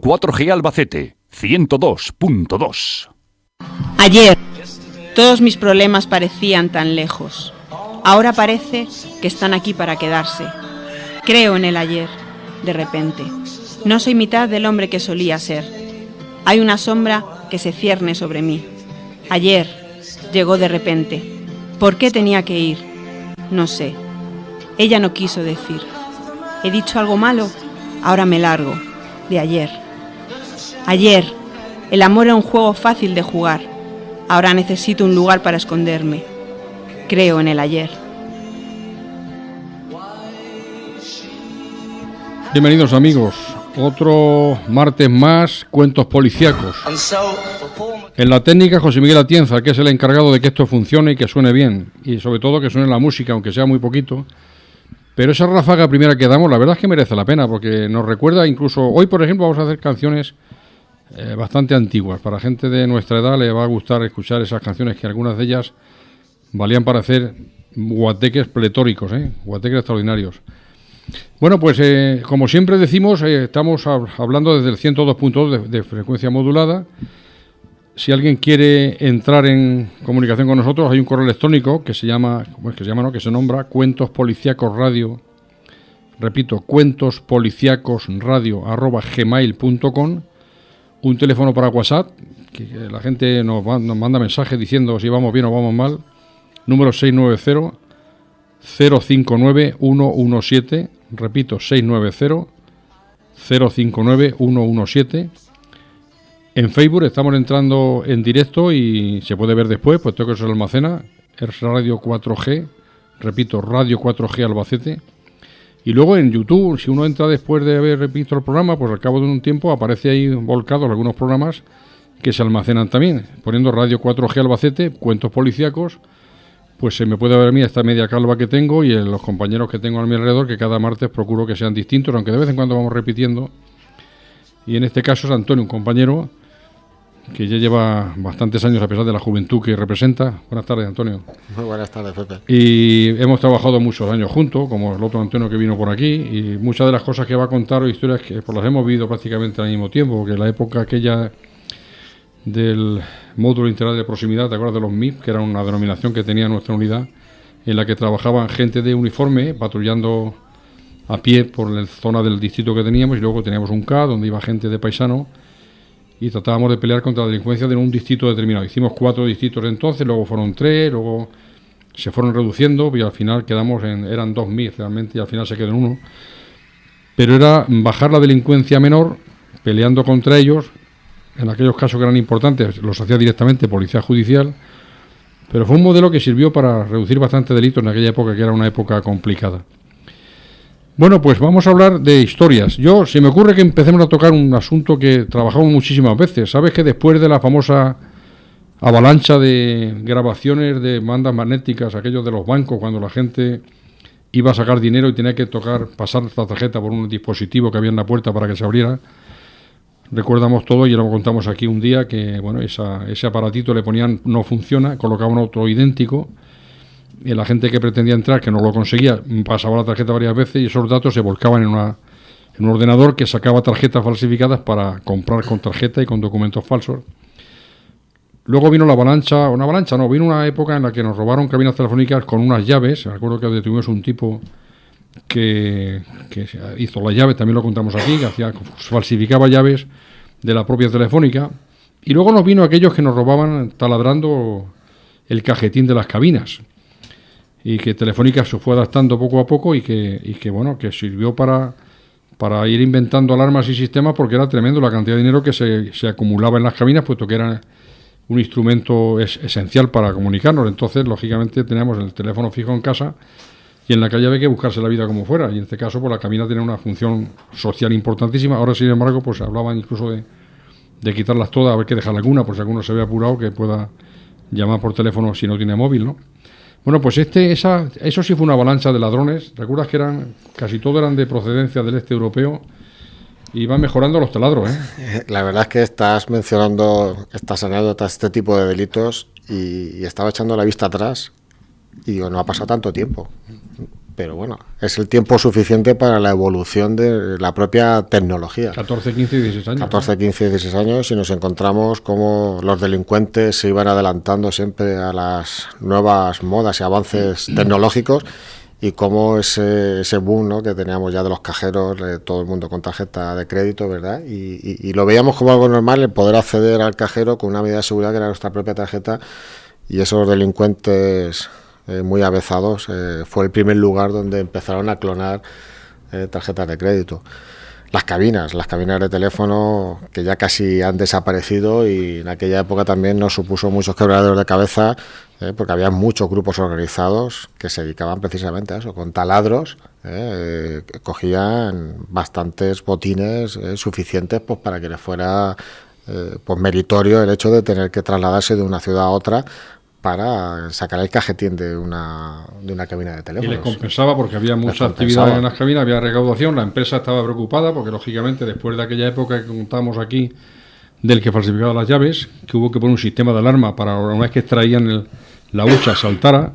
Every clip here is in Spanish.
4G Albacete, 102.2. Ayer, todos mis problemas parecían tan lejos. Ahora parece que están aquí para quedarse. Creo en el ayer, de repente. No soy mitad del hombre que solía ser. Hay una sombra que se cierne sobre mí. Ayer llegó de repente. ¿Por qué tenía que ir? No sé. Ella no quiso decir. ¿He dicho algo malo? Ahora me largo. De ayer. Ayer, el amor era un juego fácil de jugar. Ahora necesito un lugar para esconderme. Creo en el ayer. Bienvenidos amigos, otro martes más, cuentos policíacos. En la técnica José Miguel Atienza, que es el encargado de que esto funcione y que suene bien, y sobre todo que suene la música, aunque sea muy poquito. Pero esa ráfaga primera que damos, la verdad es que merece la pena, porque nos recuerda incluso, hoy por ejemplo vamos a hacer canciones bastante antiguas. Para gente de nuestra edad le va a gustar escuchar esas canciones, que algunas de ellas valían para hacer guateques pletóricos, guateques extraordinarios. Bueno, pues como siempre decimos, estamos hablando desde el 102.2 de frecuencia modulada. Si alguien quiere entrar en comunicación con nosotros, hay un correo electrónico que se llama, que se nombra Cuentos Policíacos Radio. Repito, cuentospoliciacosradio@gmail.com. Un teléfono para WhatsApp, que la gente nos manda mensajes diciendo si vamos bien o vamos mal. Número 690 059 117. Repito, 690 059 117. En Facebook estamos entrando en directo y se puede ver después, puesto que se almacena. Es Radio 4G, repito, Radio 4G Albacete. Y luego en YouTube, si uno entra después de haber visto el programa, pues al cabo de un tiempo aparece ahí volcados algunos programas que se almacenan también. Poniendo Radio 4G Albacete, cuentos policíacos, pues se me puede ver a mí esta media calva que tengo y los compañeros que tengo a mi alrededor, que cada martes procuro que sean distintos, aunque de vez en cuando vamos repitiendo. Y en este caso es Antonio, un compañero que ya lleva bastantes años a pesar de la juventud que representa. Buenas tardes, Antonio. Muy buenas tardes, Pepe. Y hemos trabajado muchos años juntos, como el otro Antonio que vino por aquí, y muchas de las cosas que va a contar o historias que pues las hemos vivido prácticamente al mismo tiempo, porque la época aquella del módulo integral de proximidad, ¿te acuerdas de los MIP? Que era una denominación que tenía nuestra unidad, en la que trabajaban gente de uniforme, patrullando a pie por la zona del distrito que teníamos, y luego teníamos un K, donde iba gente de paisano, y tratábamos de pelear contra la delincuencia de un distrito determinado. Hicimos 4 distritos entonces, luego fueron 3, luego se fueron reduciendo y al final eran 2 MIR realmente, y al final se quedó en 1. Pero era bajar la delincuencia menor, peleando contra ellos. En aquellos casos que eran importantes los hacía directamente Policía Judicial, pero fue un modelo que sirvió para reducir bastante delitos en aquella época, que era una época complicada. Bueno, pues vamos a hablar de historias. Se me ocurre que empecemos a tocar un asunto que trabajamos muchísimas veces. ¿Sabes que después de la famosa avalancha de grabaciones de bandas magnéticas, aquellos de los bancos, cuando la gente iba a sacar dinero y tenía que pasar la tarjeta por un dispositivo que había en la puerta para que se abriera? Recordamos todo y lo contamos aquí un día que, bueno, ese aparatito le ponían no funciona, colocaban otro idéntico. Y la gente que pretendía entrar, que no lo conseguía, pasaba la tarjeta varias veces y esos datos se volcaban en un ordenador que sacaba tarjetas falsificadas para comprar con tarjeta y con documentos falsos. Luego vino vino una época en la que nos robaron cabinas telefónicas con unas llaves. Me acuerdo que detuvimos un tipo que hizo las llaves, también lo contamos aquí, que falsificaba llaves de la propia telefónica. Y luego nos vino aquellos que nos robaban taladrando el cajetín de las cabinas, y que Telefónica se fue adaptando poco a poco y que sirvió para ir inventando alarmas y sistemas, porque era tremendo la cantidad de dinero que se acumulaba en las cabinas, puesto que era un instrumento esencial para comunicarnos. Entonces, lógicamente, teníamos el teléfono fijo en casa y en la calle había que buscarse la vida como fuera, y en este caso pues la cabina tenía una función social importantísima. Ahora, sin embargo, pues hablaban incluso de quitarlas todas, a ver que dejar alguna, por si alguno se ve apurado, que pueda llamar por teléfono si no tiene móvil, ¿no? Bueno, pues eso sí fue una avalancha de ladrones. ¿Recuerdas que casi todos eran de procedencia del este europeo? Y van mejorando los taladros, ¿eh? La verdad es que estás mencionando estas anécdotas, este tipo de delitos, y estaba echando la vista atrás y digo, no ha pasado tanto tiempo. pero bueno, es el tiempo suficiente para la evolución de la propia tecnología. 14, 15 y 16 años. 14, 15 y 16 años, y nos encontramos como los delincuentes se iban adelantando siempre a las nuevas modas y avances tecnológicos, y cómo ese boom, ¿no?, que teníamos ya de los cajeros, todo el mundo con tarjeta de crédito, ¿verdad? Y lo veíamos como algo normal, el poder acceder al cajero con una medida de seguridad que era nuestra propia tarjeta, y esos delincuentes muy avezados fue el primer lugar donde empezaron a clonar tarjetas de crédito. Las cabinas de teléfono, que ya casi han desaparecido, y en aquella época también nos supuso muchos quebraderos de cabeza, porque había muchos grupos organizados que se dedicaban precisamente a eso, con taladros, cogían bastantes botines suficientes pues para que les fuera pues meritorio el hecho de tener que trasladarse de una ciudad a otra para sacar el cajetín de una cabina de teléfono. Y les compensaba porque había mucha actividad en las cabinas, había recaudación, la empresa estaba preocupada porque lógicamente después de aquella época que contamos aquí del que falsificaba las llaves, que hubo que poner un sistema de alarma para una vez que extraían la hucha saltara,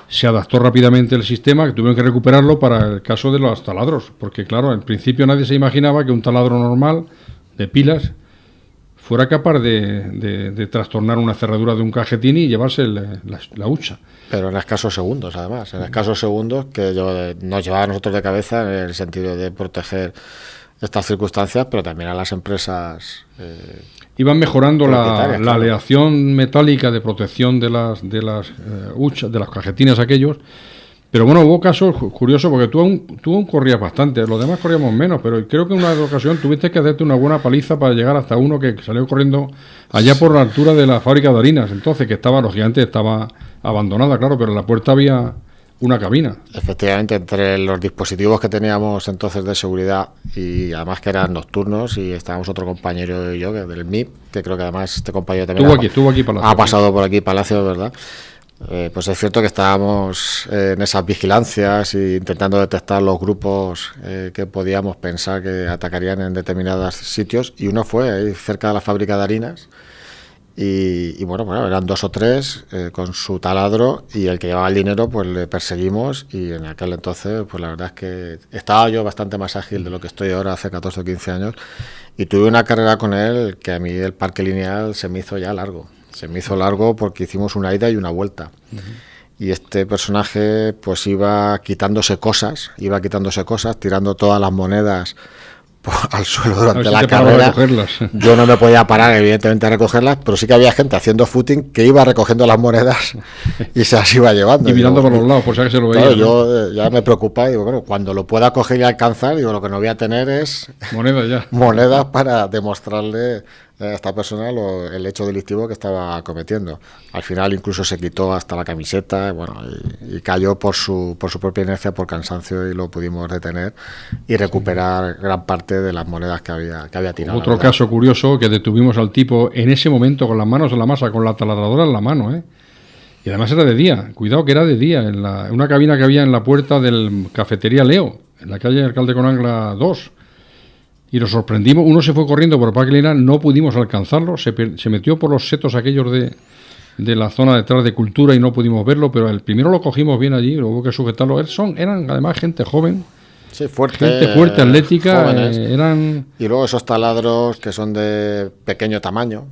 se adaptó rápidamente el sistema, que tuvieron que recuperarlo para el caso de los taladros, porque claro, en principio nadie se imaginaba que un taladro normal de pilas fuera capaz de trastornar una cerradura de un cajetín y llevarse la hucha. Pero en escasos segundos, además, que nos llevaba a nosotros de cabeza en el sentido de proteger estas circunstancias, pero también a las empresas. Iban mejorando la aleación metálica de protección de las huchas, de las cajetines aquellos. Pero bueno, hubo casos curiosos porque tú aún corrías bastante, los demás corríamos menos, pero creo que en una ocasión tuviste que hacerte una buena paliza para llegar hasta uno que salió corriendo allá por la altura de la fábrica de harinas, entonces que estaba, lógicamente, estaba abandonada, claro, pero en la puerta había una cabina. Efectivamente, entre los dispositivos que teníamos entonces de seguridad, y además que eran nocturnos, y estábamos otro compañero y yo, que del MIP, que creo que además este compañero también estuvo aquí Palacio, ha pasado por aquí Palacio, ¿verdad? Pues es cierto que estábamos en esas vigilancias e intentando detectar los grupos que podíamos pensar que atacarían en determinados sitios, y uno fue ahí cerca de la fábrica de harinas, y bueno, eran 2 o 3 con su taladro, y el que llevaba el dinero pues le perseguimos, y en aquel entonces pues la verdad es que estaba yo bastante más ágil de lo que estoy ahora hace 14 o 15 años, y tuve una carrera con él que a mí el parque lineal se me hizo ya largo. Se me hizo largo porque hicimos una ida y una vuelta. Y este personaje pues iba quitándose cosas, tirando todas las monedas al suelo durante la carrera. Yo no me podía parar, evidentemente, a recogerlas, pero sí que había gente haciendo footing que iba recogiendo las monedas y se las iba llevando. Y mirando por los lados, por si que se lo veía. Claro, yo ya me preocupaba y digo, bueno, cuando lo pueda coger y alcanzar, digo, lo que no voy a tener es monedas para demostrarle a esta persona el hecho delictivo que estaba cometiendo. Al final incluso se quitó hasta la camiseta, y cayó por su propia inercia, por cansancio, y lo pudimos detener y recuperar gran parte de las monedas que había tirado. Otro caso curioso, que detuvimos al tipo en ese momento con las manos en la masa, con la taladradora en la mano, y además era de día, cuidado que era de día, en una cabina que había en la puerta del Cafetería Leo, en la calle Alcalde con Angla 2. Y nos sorprendimos, uno se fue corriendo por el parque lineal, no pudimos alcanzarlo, se metió por los setos aquellos de la zona detrás de Cultura y no pudimos verlo, pero el primero lo cogimos bien allí, hubo que sujetarlo. Eran además gente joven, sí, fuerte, atlética, Y luego esos taladros que son de pequeño tamaño,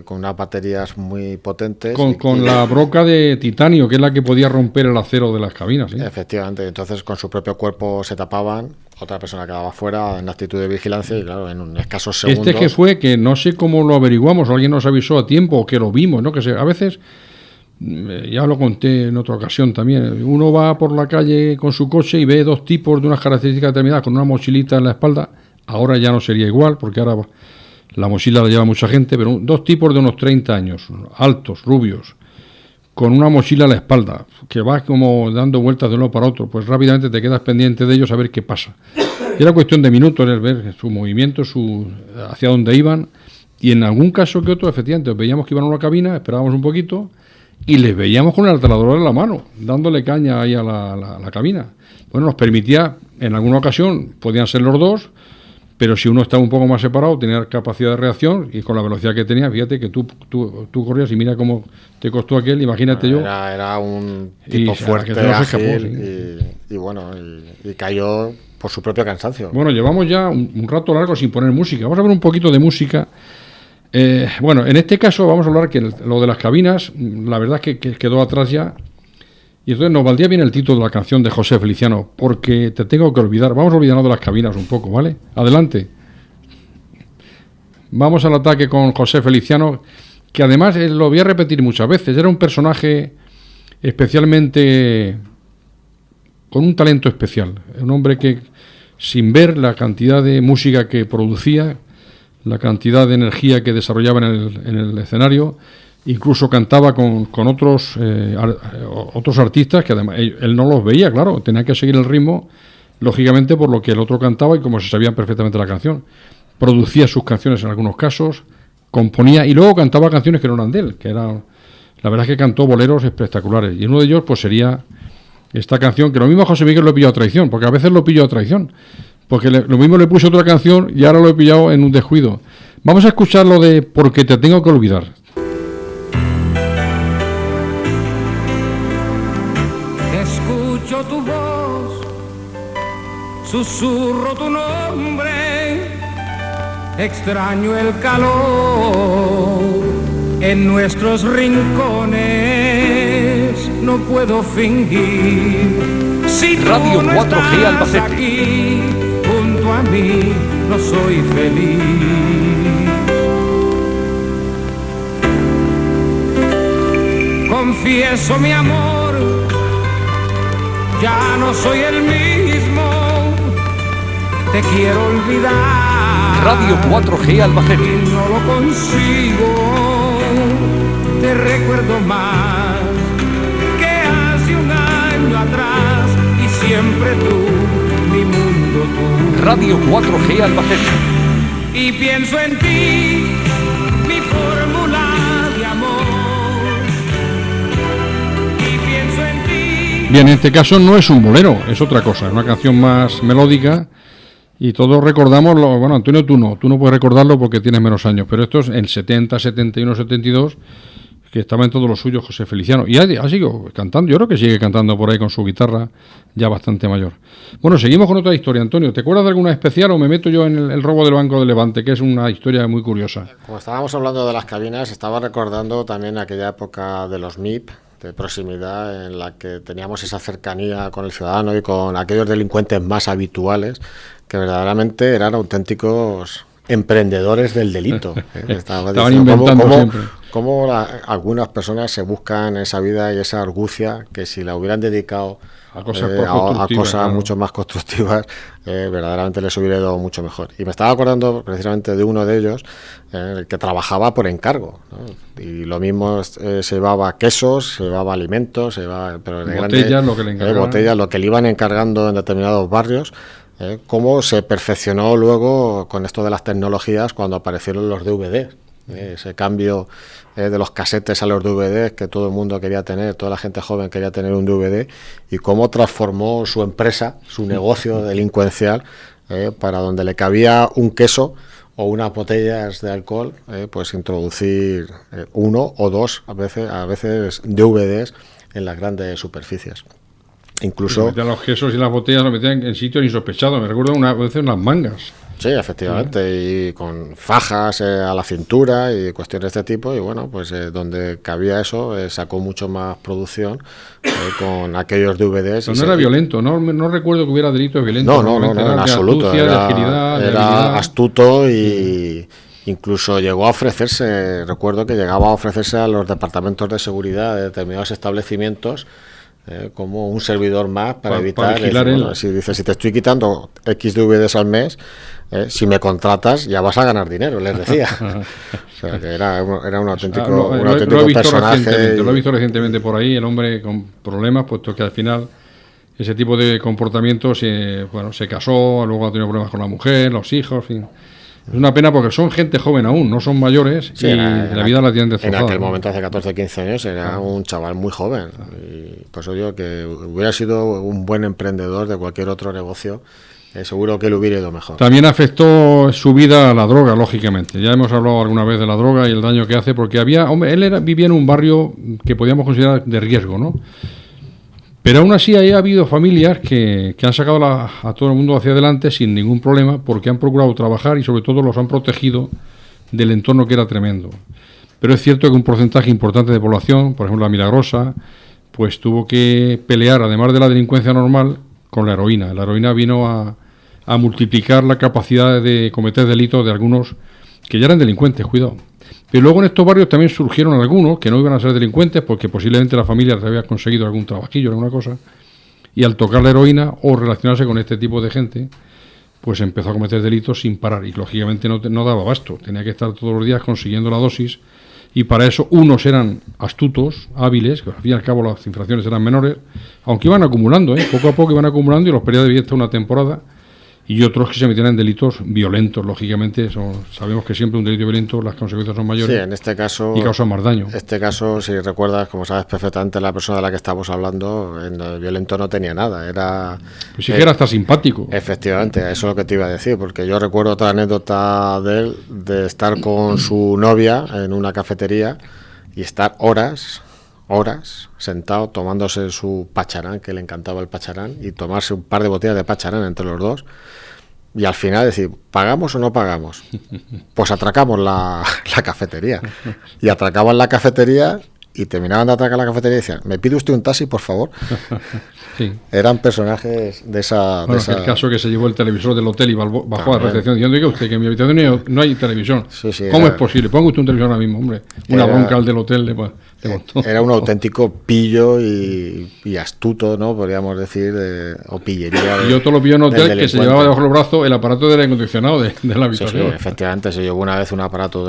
con unas baterías muy potentes. Con la broca de titanio, que es la que podía romper el acero de las cabinas. ¿Sí? Efectivamente, entonces con su propio cuerpo se tapaban, otra persona quedaba fuera en actitud de vigilancia, y claro, en un escasos segundos... Este que fue, que no sé cómo lo averiguamos, o alguien nos avisó a tiempo, o que lo vimos, ¿no? Que a veces, ya lo conté en otra ocasión también, uno va por la calle con su coche y ve 2 tipos de unas características determinadas con una mochilita en la espalda. Ahora ya no sería igual, porque ahora la mochila la lleva mucha gente, pero 2 tipos de unos 30 años, altos, rubios, con una mochila a la espalda, que va como dando vueltas de uno para otro, pues rápidamente te quedas pendiente de ellos a ver qué pasa. Era cuestión de minutos el ver su movimiento, hacia dónde iban, y en algún caso que otro, efectivamente, veíamos que iban a una cabina, esperábamos un poquito, y les veíamos con el taladrador en la mano, dándole caña ahí a la cabina. Bueno, nos permitía, en alguna ocasión, podían ser los 2, pero si uno estaba un poco más separado, tenía capacidad de reacción, y con la velocidad que tenía, fíjate que tú corrías y mira cómo te costó aquel, imagínate yo. Era un tipo fuerte, ágil, y bueno, y cayó por su propio cansancio. Bueno, llevamos ya un rato largo sin poner música. Vamos a ver un poquito de música. Bueno, en este caso vamos a hablar que lo de las cabinas, la verdad es que quedó atrás ya. Y entonces nos valdría bien el título de la canción de José Feliciano, porque te tengo que olvidar. Vamos a olvidarnos de las cabinas un poco, ¿vale? Adelante. Vamos al ataque con José Feliciano, que además lo voy a repetir muchas veces. Era un personaje especialmente con un talento especial. Un hombre que, sin ver la cantidad de música que producía, la cantidad de energía que desarrollaba en el escenario, incluso cantaba con otros artistas que además él no los veía, claro, tenía que seguir el ritmo, lógicamente, por lo que el otro cantaba y como se sabía perfectamente la canción. Producía sus canciones en algunos casos, componía y luego cantaba canciones que no eran de él, la verdad es que cantó boleros espectaculares, y uno de ellos pues sería esta canción, que lo mismo a José Miguel lo he pillado a traición, porque a veces lo pillo a traición, porque lo mismo le puse otra canción y ahora lo he pillado en un descuido. Vamos a escuchar lo de Porque te tengo que olvidar. Escucho tu voz, susurro tu nombre, extraño el calor en nuestros rincones, no puedo fingir. Si Radio 4G Albacete. Aquí, junto a mí, no soy feliz. Confieso mi amor, ya no soy el mismo, te quiero olvidar. Radio 4G Albacete. No lo consigo, te recuerdo más que hace un año atrás, y siempre tú, mi mundo tú. Radio 4G Albacete. Y pienso en ti, mi fórmula de amor. Y pienso en ti. Bien, en este caso no es un bolero, es otra cosa, es una canción más melódica. Y todos recordamos, bueno, Antonio, tú no puedes recordarlo porque tienes menos años, pero esto es en 70, 71, 72, que estaba en todo lo suyo José Feliciano. Y ha seguido cantando, yo creo que sigue cantando por ahí con su guitarra, ya bastante mayor. Bueno, seguimos con otra historia, Antonio. ¿Te acuerdas de alguna especial o me meto yo en el robo del Banco de Levante, que es una historia muy curiosa? Como estábamos hablando de las cabinas, estaba recordando también aquella época de los MIP, de proximidad, en la que teníamos esa cercanía con el ciudadano y con aquellos delincuentes más habituales, que verdaderamente eran auténticos emprendedores del delito. Estaban inventando siempre. Cómo algunas personas se buscan esa vida y esa argucia que si la hubieran dedicado a cosas mucho más constructivas, verdaderamente les hubiera ido mucho mejor. Y me estaba acordando precisamente de uno de ellos, el que trabajaba por encargo, ¿no? Y lo mismo se llevaba quesos, se llevaba alimentos, pero de botellas, botellas, lo que le iban encargando en determinados barrios. Cómo se perfeccionó luego con esto de las tecnologías cuando aparecieron los DVDs. Ese cambio de los casetes a los DVDs que todo el mundo quería tener, toda la gente joven quería tener un DVD, y cómo transformó su empresa, su negocio delincuencial, para donde le cabía un queso o unas botellas de alcohol, pues introducir uno o dos, a veces DVDs en las grandes superficies. Incluso metían los quesos y las botellas, lo metían en sitios insospechados. Me recuerdo una vez en las mangas. Sí, efectivamente, y con fajas a la cintura y cuestiones de este tipo, y bueno, pues donde cabía eso, sacó mucho más producción con aquellos DVDs. Pero no era violento, no recuerdo que hubiera delitos violentos. No, en absoluto. Era astuto y incluso llegó a ofrecerse, recuerdo que llegaba a ofrecerse a los departamentos de seguridad de determinados establecimientos, como un servidor más para evitar si te estoy quitando X DVDs al mes, si me contratas ya vas a ganar dinero, les decía. O sea, que era un auténtico, personaje. Lo he visto recientemente por ahí, el hombre con problemas, puesto que al final ese tipo de comportamientos se casó, luego ha tenido problemas con la mujer, los hijos, en fin. Es una pena porque son gente joven aún, no son mayores, y la vida la tienen destrozada. En aquel momento, hace 14, 15 años, era un chaval muy joven. Y por eso digo que hubiera sido un buen emprendedor de cualquier otro negocio seguro que le hubiera ido mejor. También afectó su vida a la droga, lógicamente. Ya hemos hablado alguna vez de la droga y el daño que hace, porque vivía en un barrio que podíamos considerar de riesgo, ¿no? Pero aún así ahí ha habido familias que han sacado a todo el mundo hacia adelante sin ningún problema, porque han procurado trabajar y sobre todo los han protegido del entorno que era tremendo. Pero es cierto que un porcentaje importante de población, por ejemplo la Milagrosa, pues tuvo que pelear, además de la delincuencia normal, con la heroína. La heroína vino a multiplicar la capacidad de cometer delitos de algunos que ya eran delincuentes, cuidado. Pero luego en estos barrios también surgieron algunos que no iban a ser delincuentes porque posiblemente la familia les había conseguido algún trabajillo, alguna cosa, y al tocar la heroína o relacionarse con este tipo de gente, pues empezó a cometer delitos sin parar y lógicamente no daba abasto, tenía que estar todos los días consiguiendo la dosis y para eso unos eran astutos, hábiles, que al fin y al cabo las infracciones eran menores, aunque iban acumulando, poco a poco iban acumulando y los periodos de vida hasta una temporada, y otros que se metían en delitos violentos, lógicamente, sabemos que siempre un delito violento las consecuencias son mayores. Sí, en este caso, y causan más daño. En este caso, si recuerdas, como sabes perfectamente, la persona de la que estamos hablando, en el violento no tenía nada, era... Pues sí que era hasta simpático. Efectivamente, eso es lo que te iba a decir, porque yo recuerdo otra anécdota de él, de estar con su novia en una cafetería y estar horas sentado tomándose su pacharán, que le encantaba el pacharán, y tomarse un par de botellas de pacharán entre los dos. Y al final decir, ¿pagamos o no pagamos? Pues atracamos la cafetería. Y atracaban la cafetería y terminaban de atracar la cafetería y decían, ¿me pide usted un taxi, por favor? Sí. Eran personajes de esa... Bueno, el caso que se llevó el televisor del hotel y bajó a la recepción diciendo, oiga usted, que en mi habitación no hay televisión. Sí, ¿Cómo es posible? Ponga usted un televisor ahora mismo, hombre. Una bronca al del hotel le montó. Era un auténtico pillo y astuto, ¿no? Podríamos decir, o pillería. Y otro lo pilló en hotel que se llevaba debajo del brazo el aparato de aire acondicionado de la habitación. Sí, efectivamente, se llevó una vez un aparato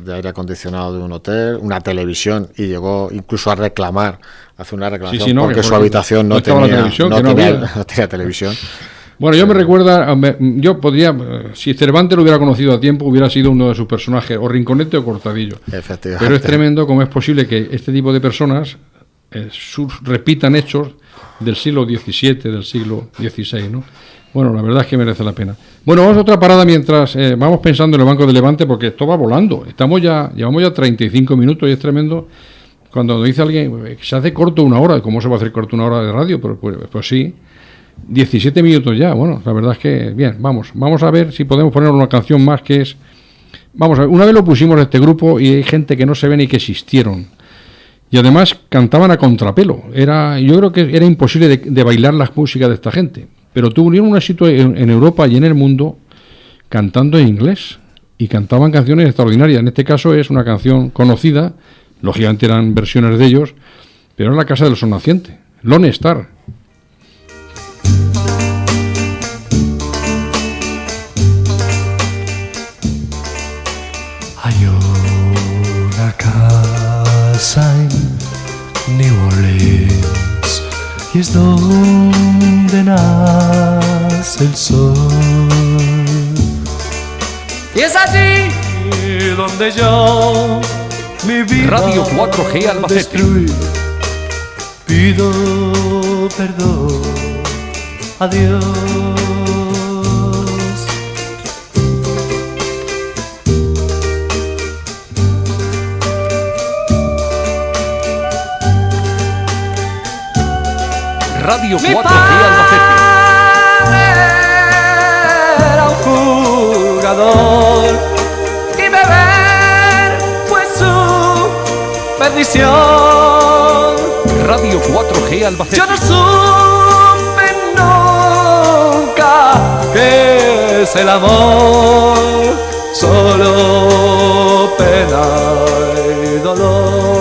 de aire acondicionado de un hotel, una televisión, y llegó incluso a reclamar, hace una reclamación, porque su habitación no tenía televisión. Bueno, yo me recuerda, yo podría, si Cervantes lo hubiera conocido a tiempo, hubiera sido uno de sus personajes, o Rinconete o Cortadillo. Efectivamente. Pero es tremendo cómo es posible que este tipo de personas repitan hechos del siglo XVII, del siglo XVI, ¿no? Bueno, la verdad es que merece la pena. Bueno, vamos a otra parada mientras vamos pensando en el Banco de Levante, porque esto va volando. Llevamos ya 35 minutos y es tremendo. Cuando nos dice alguien, se hace corto una hora, ¿cómo se va a hacer corto una hora de radio? Pues sí. 17 minutos ya, bueno, la verdad es que bien, vamos a ver si podemos poner una canción más que es, vamos a ver, una vez lo pusimos a este grupo y hay gente que no se ve ni que existieron y además cantaban a contrapelo, yo creo que era imposible de bailar las músicas de esta gente, pero tuvieron un éxito en Europa y en el mundo cantando en inglés y cantaban canciones extraordinarias, en este caso es una canción conocida, lógicamente eran versiones de ellos, pero era La Casa del Sol Naciente, Lone Star. Hay una casa en New Orleans y es donde nace el sol. Y es allí donde yo mi vida Radio 4G Albacete. destruí. Pido perdón a Dios. Radio Mi 4G padre era un jugador y beber fue su perdición. Radio 4G Albacete. Yo no supe nunca qué es el amor, solo pena y dolor.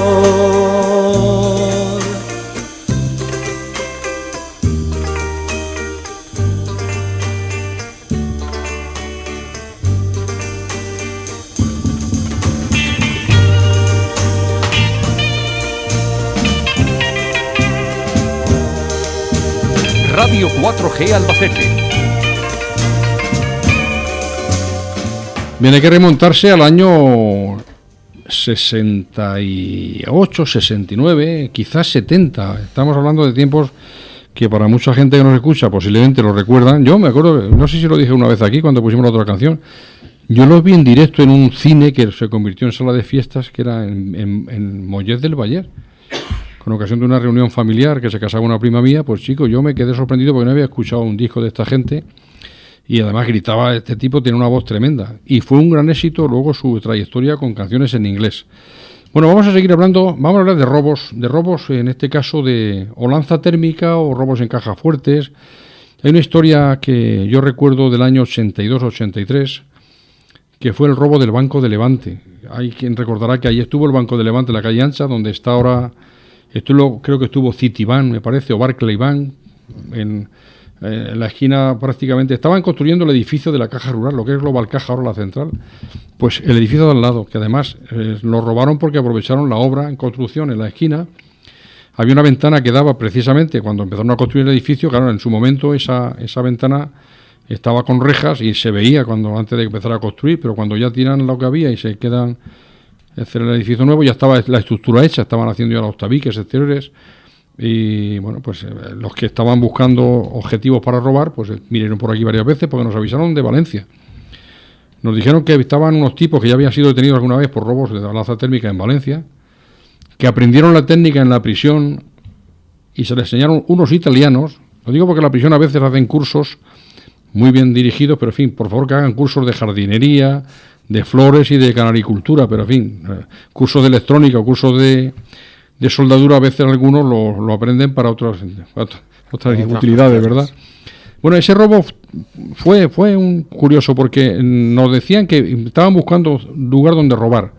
Radio 4G Albacete. Bien, hay que remontarse al año 68, 69, quizás 70. Estamos hablando de tiempos que para mucha gente que nos escucha posiblemente lo recuerdan. Yo me acuerdo, no sé si lo dije una vez aquí cuando pusimos la otra canción, yo los vi en directo en un cine que se convirtió en sala de fiestas, que era en Mollet del Valle, con ocasión de una reunión familiar que se casaba una prima mía. Pues chico, yo me quedé sorprendido porque no había escuchado un disco de esta gente, y además gritaba, este tipo tiene una voz tremenda, y fue un gran éxito luego su trayectoria con canciones en inglés. Bueno, vamos a seguir hablando, vamos a hablar de robos en este caso de o lanza térmica o robos en cajas fuertes. Hay una historia que yo recuerdo del año 82-83, que fue el robo del Banco de Levante. Hay quien recordará que ahí estuvo el Banco de Levante en la calle Ancha, donde está ahora, creo que estuvo Citibank, me parece, o Barclay Bank, en la esquina prácticamente. Estaban construyendo el edificio de la Caja Rural, lo que es Global Caja, ahora la central. Pues el edificio de al lado, que además lo robaron porque aprovecharon la obra en construcción en la esquina. Había una ventana que daba precisamente cuando empezaron a construir el edificio. Claro, en su momento esa ventana estaba con rejas y se veía antes de empezar a construir, pero cuando ya tiran lo que había y se quedan hacer el edificio nuevo, ya estaba la estructura hecha, estaban haciendo ya los tabiques exteriores. Y bueno, pues los que estaban buscando objetivos para robar, pues vinieron por aquí varias veces porque nos avisaron de Valencia. Nos dijeron que estaban unos tipos que ya habían sido detenidos alguna vez por robos de lanza térmica en Valencia, que aprendieron la técnica en la prisión y se les enseñaron unos italianos. Lo digo porque en la prisión a veces hacen cursos muy bien dirigidos, pero en fin, por favor que hagan cursos de jardinería, de flores y de canaricultura, pero en fin, cursos de electrónica o cursos de soldadura, a veces algunos lo aprenden para otras utilidades, ¿verdad? Bueno, ese robo fue un curioso porque nos decían que estaban buscando lugar donde robar.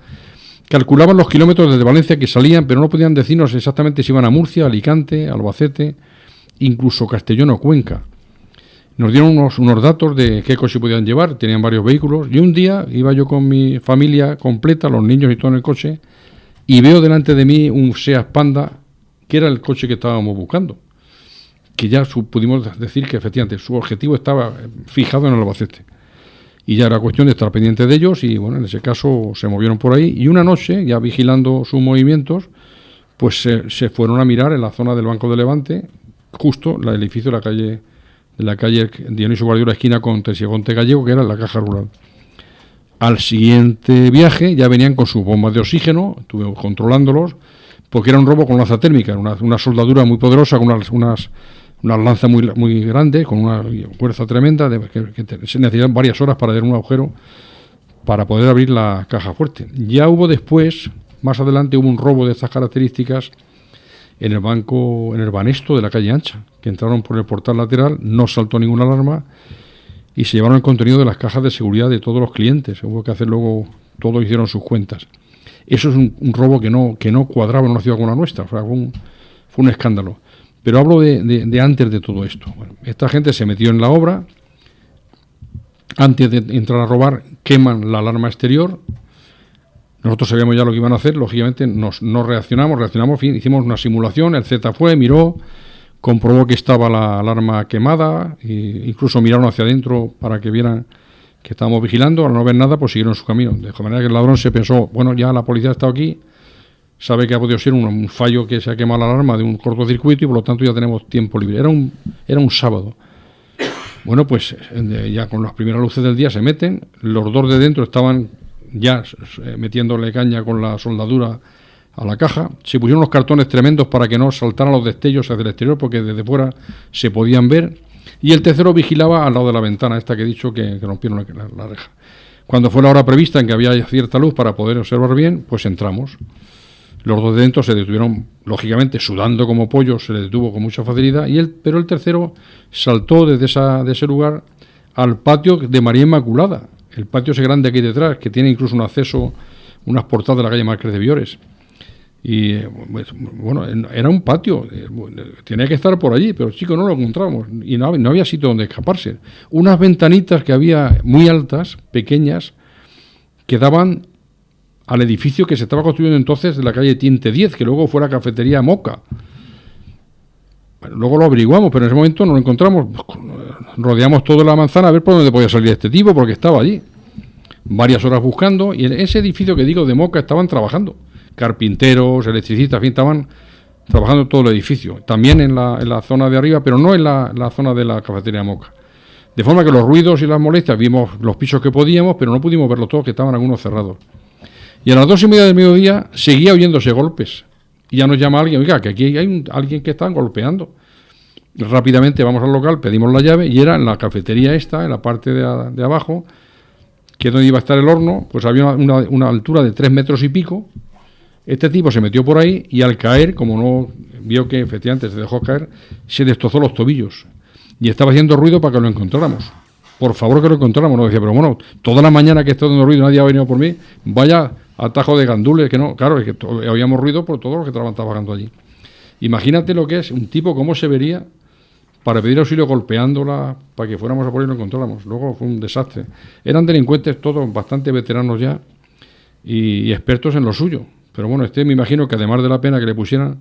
Calculaban los kilómetros desde Valencia que salían, pero no podían decirnos exactamente si iban a Murcia, Alicante, Albacete, incluso Castellón o Cuenca. Nos dieron unos datos de qué coche podían llevar, tenían varios vehículos, y un día iba yo con mi familia completa, los niños y todo en el coche, y veo delante de mí un Seat Panda, que era el coche que estábamos buscando, que ya pudimos decir que efectivamente su objetivo estaba fijado en Albacete. Y ya era cuestión de estar pendiente de ellos, y bueno, en ese caso se movieron por ahí, y una noche, ya vigilando sus movimientos, pues se fueron a mirar en la zona del Banco de Levante, justo el edificio de la calle Dionisio Guardiola, esquina con Tesiagonte Gallego, que era la Caja Rural. Al siguiente viaje ya venían con sus bombas de oxígeno, estuve controlándolos, porque era un robo con lanza térmica, una soldadura muy poderosa, con unas lanzas muy grandes, con una fuerza tremenda, que se necesitan varias horas para hacer un agujero para poder abrir la caja fuerte. Ya hubo después, más adelante, hubo un robo de estas características en el Banesto de la calle Ancha, que entraron por el portal lateral, no saltó ninguna alarma, y se llevaron el contenido de las cajas de seguridad de todos los clientes. Hubo que hacer luego, todos hicieron sus cuentas. Eso es un robo que no cuadraba en una ciudad como la nuestra, o sea, fue un escándalo. Pero hablo de antes de todo esto. Bueno, esta gente se metió en la obra, antes de entrar a robar, queman la alarma exterior. Nosotros sabíamos ya lo que iban a hacer, lógicamente no reaccionamos, hicimos una simulación, el Z fue, miró, comprobó que estaba la alarma quemada, e incluso miraron hacia adentro para que vieran que estábamos vigilando. Al no ver nada, pues siguieron su camino. De manera que el ladrón se pensó, bueno, ya la policía ha estado aquí, sabe que ha podido ser un fallo que se ha quemado la alarma de un cortocircuito y por lo tanto ya tenemos tiempo libre. Era un sábado. Bueno, pues ya con las primeras luces del día se meten, los dos de dentro estaban ya metiéndole caña con la soldadura a la caja, se pusieron unos cartones tremendos para que no saltaran los destellos hacia el exterior porque desde fuera se podían ver, y el tercero vigilaba al lado de la ventana esta que he dicho que rompieron la reja. Cuando fue la hora prevista en que había cierta luz para poder observar bien, pues entramos. Los dos de dentro se detuvieron, lógicamente, sudando como pollos, se les detuvo con mucha facilidad, pero el tercero saltó desde ese lugar al patio de María Inmaculada, el patio ese grande aquí detrás, que tiene incluso un acceso, unas portadas de la calle Márquez de Villores. Y bueno, era un patio, tenía que estar por allí, pero chicos, no lo encontramos y no había sitio donde escaparse. Unas ventanitas que había muy altas, pequeñas, que daban al edificio que se estaba construyendo entonces de la calle Tiente 10, que luego fue la cafetería Moca. Bueno, luego lo averiguamos, pero en ese momento no lo encontramos. Rodeamos toda la manzana a ver por dónde podía salir este tipo, porque estaba allí. Varias horas buscando, y en ese edificio que digo de Moca estaban trabajando. Carpinteros, electricistas, en fin, estaban trabajando en todo el edificio, también en la zona de arriba, pero no en la zona de la cafetería Moca. De forma que los ruidos y las molestias, vimos los pisos que podíamos, pero no pudimos verlos todos, que estaban algunos cerrados. Y a las 2:30 del mediodía seguía oyéndose golpes. Y ya nos llama alguien, oiga, que aquí hay alguien que está golpeando. Rápidamente vamos al local, pedimos la llave, y era en la cafetería esta, en la parte de abajo, que es donde iba a estar el horno, pues había una altura de 3 metros y pico. Este tipo se metió por ahí y al caer, como no vio que efectivamente se dejó caer, se destrozó los tobillos. Y estaba haciendo ruido para que lo encontráramos. Por favor que lo encontráramos. Nos decía, pero bueno, toda la mañana que estoy dando ruido, nadie ha venido por mí, vaya atajo de gandules, que no. Claro, es que oíamos ruido por todos los que estaban trabajando allí. Imagínate lo que es un tipo, cómo se vería para pedir auxilio golpeándola, para que fuéramos a por él y lo encontráramos. Luego fue un desastre. Eran delincuentes todos bastante veteranos ya y expertos en lo suyo. Pero bueno, me imagino que además de la pena que le pusieran,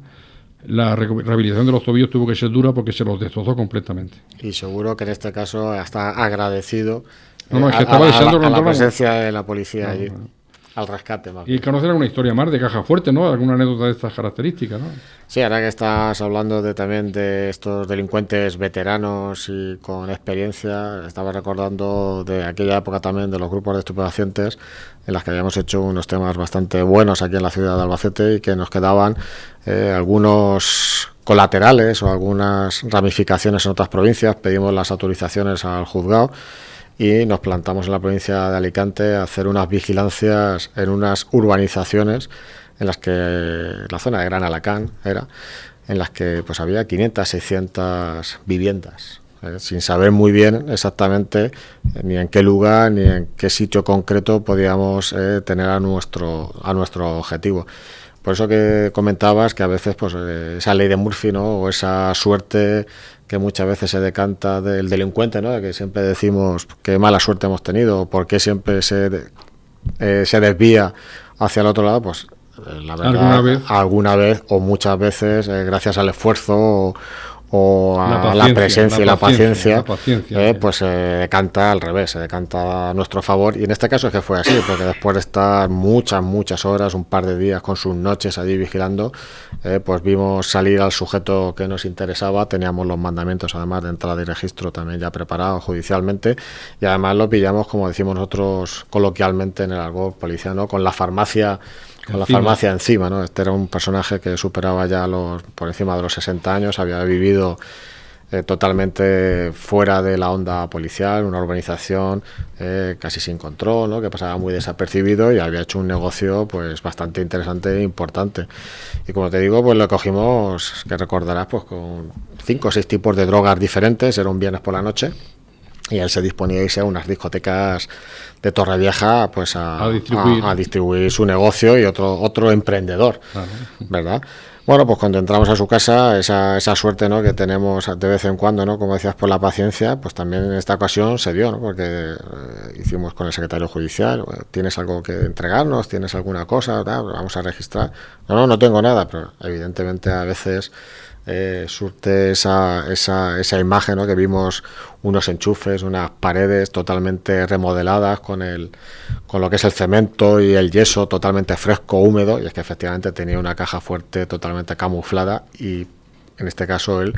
la rehabilitación de los tobillos tuvo que ser dura porque se los destrozó completamente. Y seguro que en este caso está agradecido es que estaba deseando a la presencia de la policía allí, al rescate. Y conocer alguna historia más de Caja Fuerte, ¿no? Alguna anécdota de estas características, ¿no? Sí, ahora que estás hablando también de estos delincuentes veteranos y con experiencia, estaba recordando de aquella época también de los grupos de estupefacientes en las que habíamos hecho unos temas bastante buenos aquí en la ciudad de Albacete y que nos quedaban algunos colaterales o algunas ramificaciones en otras provincias. Pedimos las autorizaciones al juzgado y nos plantamos en la provincia de Alicante a hacer unas vigilancias en unas urbanizaciones en las que la zona de Gran Alacant era, en las que pues había 500, 600 viviendas, sin saber muy bien exactamente ni en qué lugar ni en qué sitio concreto podíamos tener a nuestro objetivo. Por eso que comentabas que a veces pues esa ley de Murphy, ¿no? O esa suerte que muchas veces se decanta del delincuente, ¿no? Que siempre decimos qué mala suerte hemos tenido, por qué siempre se desvía hacia el otro lado, pues la verdad, alguna vez o muchas veces, gracias al esfuerzo o a la presencia y la paciencia, pues se decanta al revés, se decanta a nuestro favor. Y en este caso es que fue así, porque después de estar muchas horas, un par de días con sus noches allí vigilando, pues vimos salir al sujeto que nos interesaba. Teníamos los mandamientos además de entrada y registro también ya preparados judicialmente, y además lo pillamos, como decimos nosotros coloquialmente en el argot policial, ¿no? Con la farmacia encima, ¿no? Este era un personaje que superaba ya por encima de los 60 años, había vivido totalmente fuera de la onda policial, una urbanización casi sin control, ¿no? Que pasaba muy desapercibido y había hecho un negocio pues bastante interesante e importante. Y como te digo, pues lo cogimos, que recordarás, pues con 5 o 6 tipos de drogas diferentes. Era un viernes por la noche y él se disponía a irse a unas discotecas de Torrevieja pues a distribuir su negocio y otro emprendedor, ¿verdad? Bueno, pues cuando entramos a su casa, esa suerte, ¿no? Que tenemos de vez en cuando, ¿no? Como decías, por la paciencia, pues también en esta ocasión se dio, ¿no? Porque hicimos con el secretario judicial, ¿tienes algo que entregarnos? ¿Tienes alguna cosa? Vamos a registrar. No tengo nada, pero evidentemente a veces surte esa imagen, ¿no? Que vimos unos enchufes, unas paredes totalmente remodeladas con lo que es el cemento y el yeso totalmente fresco, húmedo, y es que efectivamente tenía una caja fuerte totalmente camuflada, y en este caso él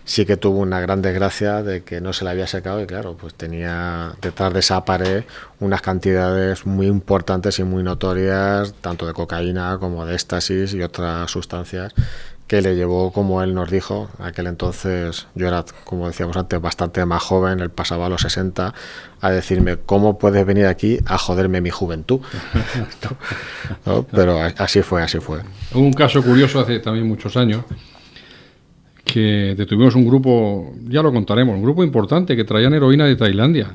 sí que tuvo una gran desgracia de que no se le había secado, y claro, pues tenía detrás de esa pared unas cantidades muy importantes y muy notorias, tanto de cocaína como de éxtasis y otras sustancias, que le llevó, como él nos dijo, aquel entonces, yo era, como decíamos antes, bastante más joven, él pasaba a los 60, a decirme, ¿cómo puedes venir aquí a joderme mi juventud? ¿No? Pero así fue. Hubo un caso curioso hace también muchos años, que detuvimos un grupo, ya lo contaremos, un grupo importante que traían heroína de Tailandia.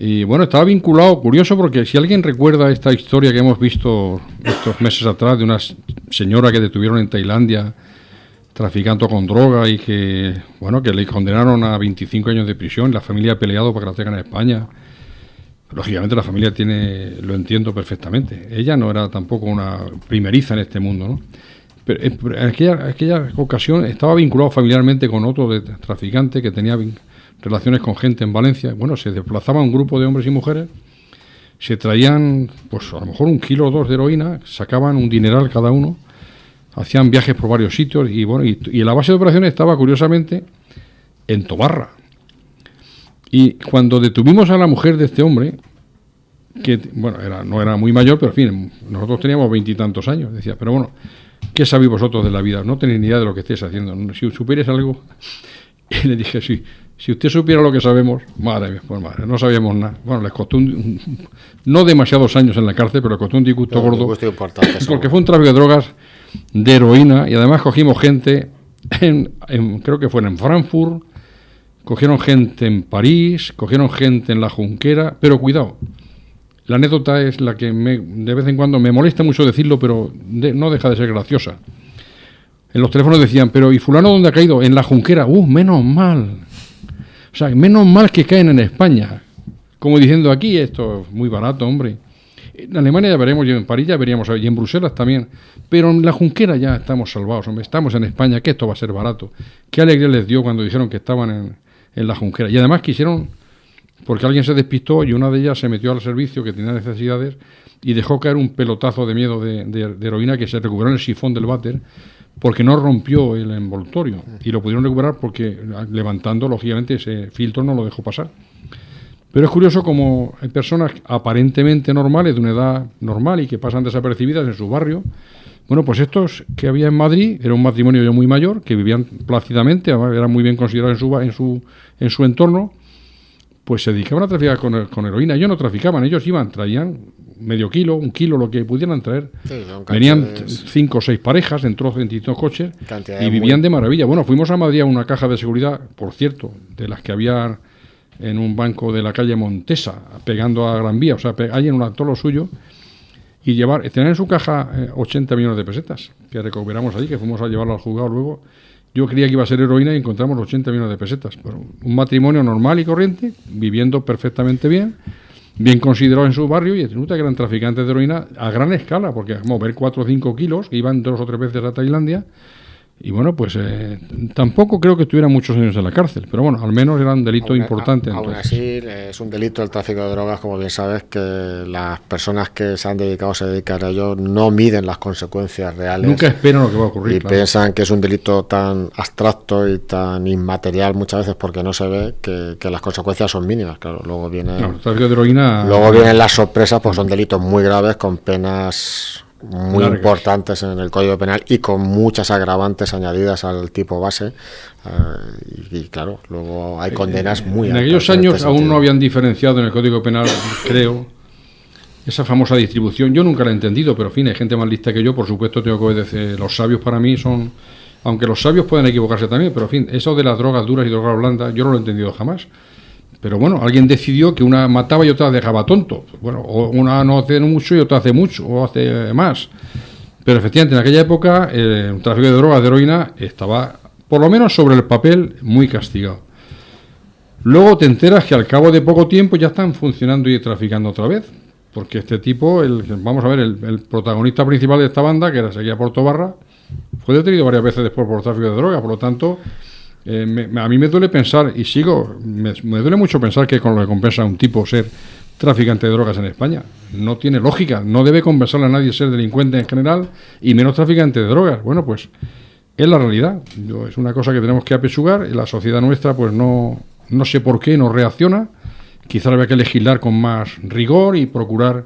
Y bueno, estaba vinculado, curioso, porque si alguien recuerda esta historia que hemos visto estos meses atrás de una señora que detuvieron en Tailandia traficando con droga y que le condenaron a 25 años de prisión, la familia ha peleado para que la traigan a España. Lógicamente la familia lo entiendo perfectamente. Ella no era tampoco una primeriza en este mundo, ¿no? Pero en aquella ocasión estaba vinculado familiarmente con otro traficante que tenía relaciones con gente en Valencia. Bueno, se desplazaba un grupo de hombres y mujeres, se traían pues a lo mejor 1 kilo o 2 de heroína, sacaban un dineral cada uno, hacían viajes por varios sitios y bueno, y la base de operaciones estaba curiosamente en Tobarra. Y cuando detuvimos a la mujer de este hombre, que bueno, no era muy mayor, pero en fin, nosotros teníamos 20 y tantos años, decía, pero bueno, ¿qué sabéis vosotros de la vida? No tenéis ni idea de lo que estáis haciendo. Si supierais algo, y le dije, sí, si usted supiera lo que sabemos, madre mía, pues madre, no sabíamos nada. Bueno, les costó no demasiados años en la cárcel, pero les costó un disgusto gordo, porque fue un tráfico de drogas, de heroína, y además cogimos gente, creo que fue en Frankfurt, cogieron gente en París, cogieron gente en La Junquera, pero cuidado, la anécdota es la que de vez en cuando me molesta mucho decirlo, pero no deja de ser graciosa. En los teléfonos decían, pero ¿y fulano dónde ha caído? En La Junquera. Menos mal. O sea, menos mal que caen en España. Como diciendo, aquí esto es muy barato, hombre. En Alemania ya veremos, y en París ya veríamos, y en Bruselas también. Pero en La Junquera ya estamos salvados, hombre. Estamos en España, que esto va a ser barato. Qué alegría les dio cuando dijeron que estaban en La Junquera. Y además quisieron, porque alguien se despistó y una de ellas se metió al servicio que tenía necesidades y dejó caer un pelotazo de miedo de heroína que se recuperó en el sifón del váter porque no rompió el envoltorio. Y lo pudieron recuperar porque levantando, lógicamente, ese filtro no lo dejó pasar. Pero es curioso como hay personas aparentemente normales, de una edad normal y que pasan desapercibidas en su barrio. Bueno, pues estos que había en Madrid, era un matrimonio ya muy mayor, que vivían plácidamente, eran muy bien considerados en su entorno, pues se dedicaban a traficar con heroína. Ellos no traficaban, ellos traían medio kilo, 1 kilo, lo que pudieran traer. Sí, venían 5 o 6 parejas en distintos coches y vivían de maravilla. Bueno, fuimos a Madrid a una caja de seguridad, por cierto, de las que había en un banco de la calle Montesa, pegando a Gran Vía, o sea, hay en todo lo suyo, y tener en su caja 80 millones de pesetas, que recuperamos allí, que fuimos a llevarlo al juzgado luego. Yo creía que iba a ser heroína y encontramos 80 millones de pesetas. Pero un matrimonio normal y corriente, viviendo perfectamente bien considerado en su barrio, y resulta que eran traficantes de heroína a gran escala, porque mover 4 o 5 kilos, que iban 2 o 3 veces a Tailandia. Y bueno, pues tampoco creo que estuvieran muchos años en la cárcel, pero bueno, al menos era un delito importante. Aún así, es un delito el tráfico de drogas, como bien sabes, que las personas que se dedican a ello no miden las consecuencias reales. Nunca esperan lo que va a ocurrir. Y piensan que es un delito tan abstracto y tan inmaterial muchas veces porque no se ve que las consecuencias son mínimas. Claro, luego vienen las sorpresas, pues son delitos muy graves con penas muy largas, importantes en el Código Penal y con muchas agravantes añadidas al tipo base, y claro, luego hay condenas muy altas. En aquellos años aún no habían diferenciado en el Código Penal, creo, esa famosa distribución. Yo nunca la he entendido, pero en fin, hay gente más lista que yo, por supuesto tengo que obedecer. Los sabios para mí son, aunque los sabios pueden equivocarse también, pero en fin, eso de las drogas duras y drogas blandas yo no lo he entendido jamás. Pero bueno, alguien decidió que una mataba y otra dejaba tonto. Bueno, o una no hace mucho y otra hace mucho, o hace más. Pero efectivamente, en aquella época, el tráfico de drogas, de heroína, estaba, por lo menos sobre el papel, muy castigado. Luego te enteras que al cabo de poco tiempo ya están funcionando y traficando otra vez. Porque este tipo, vamos a ver, el protagonista principal de esta banda, que seguía por Tobarra, fue detenido varias veces después por tráfico de drogas. Por lo tanto, a mí me duele pensar, y me duele mucho pensar que con lo que compensa a un tipo ser traficante de drogas en España. No tiene lógica, no debe compensarle a nadie ser delincuente en general y menos traficante de drogas. Bueno, pues es la realidad. Es una cosa que tenemos que apechugar. La sociedad nuestra, pues no sé por qué no reacciona. Quizás habría que legislar con más rigor y procurar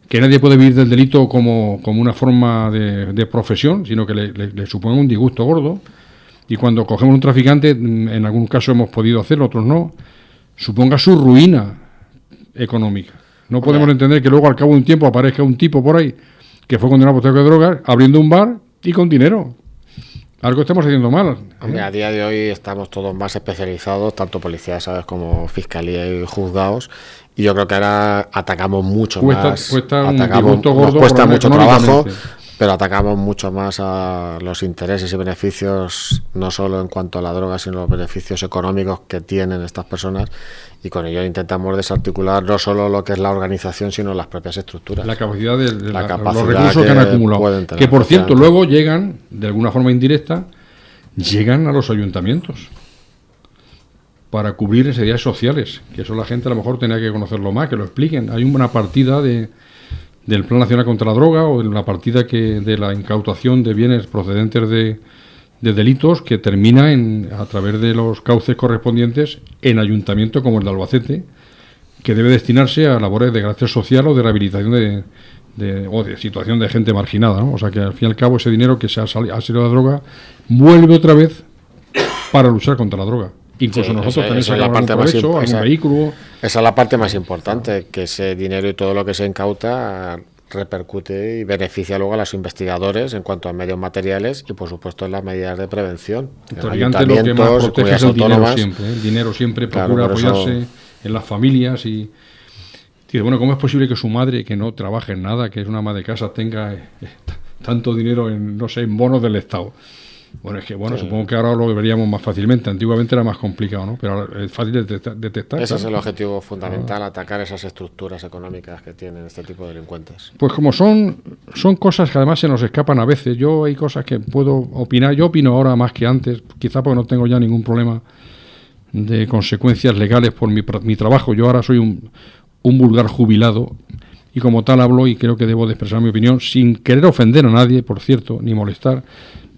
que nadie puede vivir del delito como una forma de profesión, sino que le supone un disgusto gordo. Y cuando cogemos un traficante, en algún caso hemos podido hacerlo, otros no, suponga su ruina económica. No podemos entender que luego al cabo de un tiempo aparezca un tipo por ahí que fue condenado por tráfico de drogas, abriendo un bar y con dinero. Algo estamos haciendo mal. Hombre, a día de hoy estamos todos más especializados, tanto policías, ¿sabes?, como fiscalía y juzgados. Y yo creo que ahora atacamos mucho más. Nos cuesta mucho trabajo, pero atacamos mucho más a los intereses y beneficios, no solo en cuanto a la droga, sino los beneficios económicos que tienen estas personas, y con ello intentamos desarticular no solo lo que es la organización, sino las propias estructuras. La capacidad de los recursos que han acumulado. Que por cierto, luego llegan, de alguna forma indirecta, llegan a los ayuntamientos para cubrir necesidades sociales, que eso la gente a lo mejor tenía que conocerlo más, que lo expliquen. Hay una partida de del Plan Nacional contra la Droga o de la partida de la incautación de bienes procedentes de delitos que termina a través de los cauces correspondientes en ayuntamientos como el de Albacete, que debe destinarse a labores de carácter social o de rehabilitación o de situación de gente marginada, ¿no? O sea que al fin y al cabo ese dinero que ha salido de la droga vuelve otra vez para luchar contra la droga. Incluso nosotros también sacamos algún provecho, algún vehículo. Esa es la parte más importante, que ese dinero y todo lo que se incauta repercute y beneficia luego a los investigadores en cuanto a medios materiales y por supuesto en las medidas de prevención. El traficante lo que más protege es el dinero siempre, ¿eh? El dinero siempre procura apoyarse en las familias y dice, bueno, ¿cómo es posible que su madre, que no trabaja en nada, que es una ama de casa, tenga tanto dinero en, no sé, en bonos del Estado? Bueno, es que, bueno, sí. Supongo que ahora lo veríamos más fácilmente. Antiguamente era más complicado, ¿no? Pero ahora es fácil de detectar. Ese es el objetivo fundamental, atacar esas estructuras económicas que tienen este tipo de delincuentes. Pues como son cosas que además se nos escapan a veces. Yo hay cosas que puedo opinar. Yo opino ahora más que antes, quizá porque no tengo ya ningún problema de consecuencias legales por mi trabajo. Yo ahora soy un vulgar jubilado y como tal hablo y creo que debo de expresar mi opinión sin querer ofender a nadie, por cierto, ni molestar.